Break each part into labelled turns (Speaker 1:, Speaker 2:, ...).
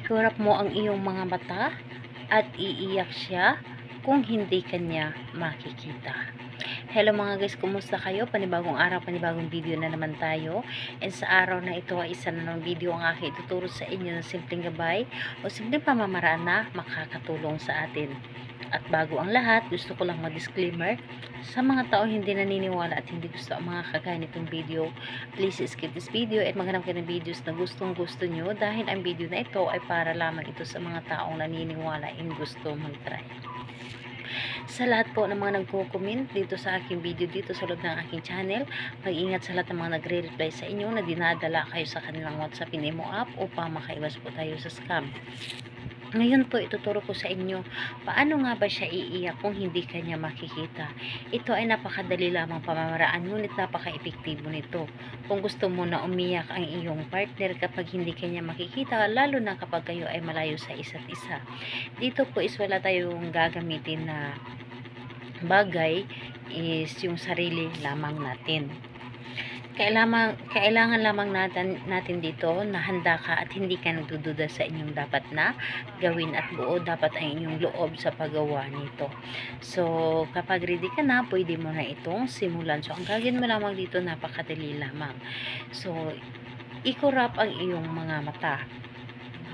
Speaker 1: Ikurap mo ang iyong mga mata at iiyak siya kung hindi kanya makikita. Hello mga guys, kumusta kayo? Panibagong araw, panibagong video na naman tayo. And sa araw na ito ay isa na ng video ang aking ituturo sa inyo ng simpleng gabay o simpleng pamamaraan na makakatulong sa atin. At bago ang lahat, gusto ko lang ma-disclaimer sa mga tao hindi naniniwala at hindi gusto ang mga kagaya nitong video. Please skip this video at maghanap kayo ng videos na gustong gusto nyo dahil ang video na ito ay para lamang ito sa mga taong naniniwala and gusto mag-try. Sa lahat po ng mga nagko-comment dito sa aking video dito sa loob ng aking channel, mag-ingat sa lahat ng mga nagre-reply sa inyo na dinadala kayo sa kanilang WhatsApp Imo app upang makaiwas po tayo sa scam. Ngayon po ituturo ko sa inyo paano nga ba siya iiyak kung hindi kanya makikita. Ito ay napakadali lamang pamamaraan ngunit napaka-epektibo nito. Kung gusto mo na umiyak ang iyong partner kapag hindi kanya makikita, lalo na kapag kayo ay malayo sa isa't isa. Dito po is wala tayong gagamitin na bagay, is yung sarili lamang natin. Kailangan lamang natin dito na handa ka at hindi ka nagdududa sa inyong dapat na gawin at buo dapat ang inyong loob sa paggawa nito. So, kapag ready ka na, pwede mo na itong simulan. So, ang gagawin mo lamang dito, napakadali lamang. So, ikurap ang iyong mga mata.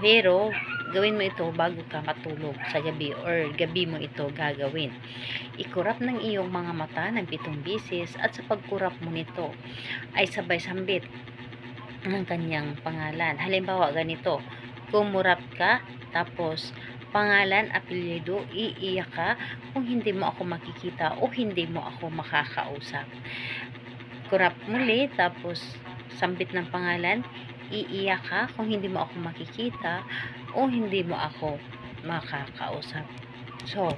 Speaker 1: Pero, gawin mo ito bago ka matulog sa gabi or gabi mo ito gagawin. Ikurap ng iyong mga mata ng 7 beses at sa pagkurap mo nito ay sabay sambit ng kanyang pangalan. Halimbawa ganito, kumurap ka tapos pangalan, apelyido, iiyak ka kung hindi mo ako makikita o hindi mo ako makakausap. Kurap muli tapos sambit ng pangalan, iiyak ka kung hindi mo ako makikita o hindi mo ako makakausap. So,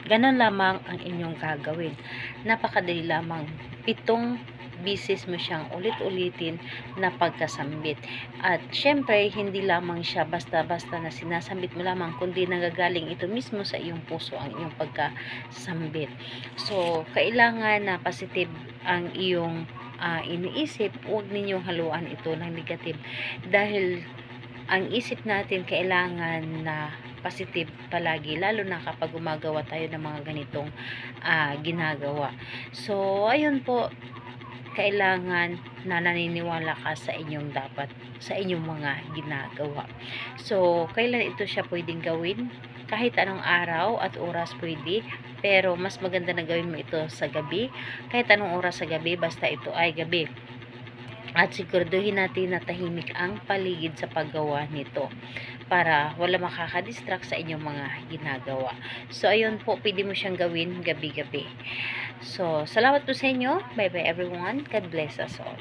Speaker 1: ganun lamang ang inyong gagawin. Napakadali lamang. 7 bisis mo siyang ulit-ulitin na pagkasambit. At syempre, hindi lamang siya basta-basta na sinasambit mo lamang, kundi nagagaling ito mismo sa iyong puso ang iyong pagkasambit. So, kailangan na positive ang iyong iniisip. Huwag ninyong haluan ito ng negative dahil ang isip natin kailangan na positive palagi, lalo na kapag gumagawa tayo ng mga ganitong ginagawa. So, ayun po, kailangan na naniniwala ka sa inyong sa inyong mga ginagawa. So, kailan ito siya pwedeng gawin? Kahit anong araw at oras pwede, pero mas maganda na gawin mo ito sa gabi. Kahit anong oras sa gabi, basta ito ay gabi. At siguraduhin natin na tahimik ang paligid sa paggawa nito para wala makakadistract sa inyong mga ginagawa. So, ayun po, pwede mo siyang gawin gabi-gabi. So, salamat po sa inyo. Bye-bye everyone. God bless us all.